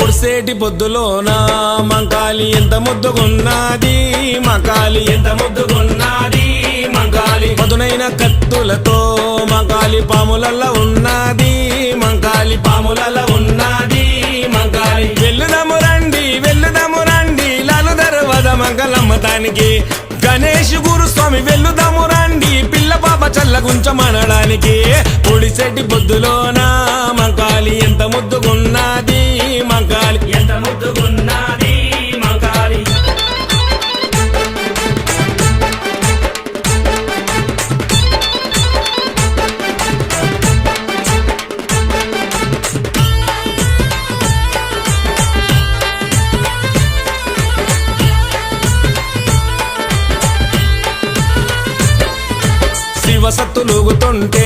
పొడిసేటి పొద్దులోన మంకాలి ఎంత ముద్దుగున్నది, మంకాలి ఎంత ముద్దుగున్నది, మంకాలి పదునైన కత్తులతో మంకాలి పాములల్ల ఉన్నది, మంకాలి పాములల్ల ఉన్నది, మంకాలి వెళ్లుదము రండి లాలు దర్వాజ మంగళమ్మతానికి, గణేష్ గురుస్వామి వెళ్లుదము రండి పిల్ల పాప చల్లగుంచమనడానికి. పొడిసేటి పొద్దులోన మంకాలి ఎంత ముద్దుగున్నది, మంకాలి ఎంత ముద్దుగున్నది, మంకాలి శివసత్తులుగుతుంటే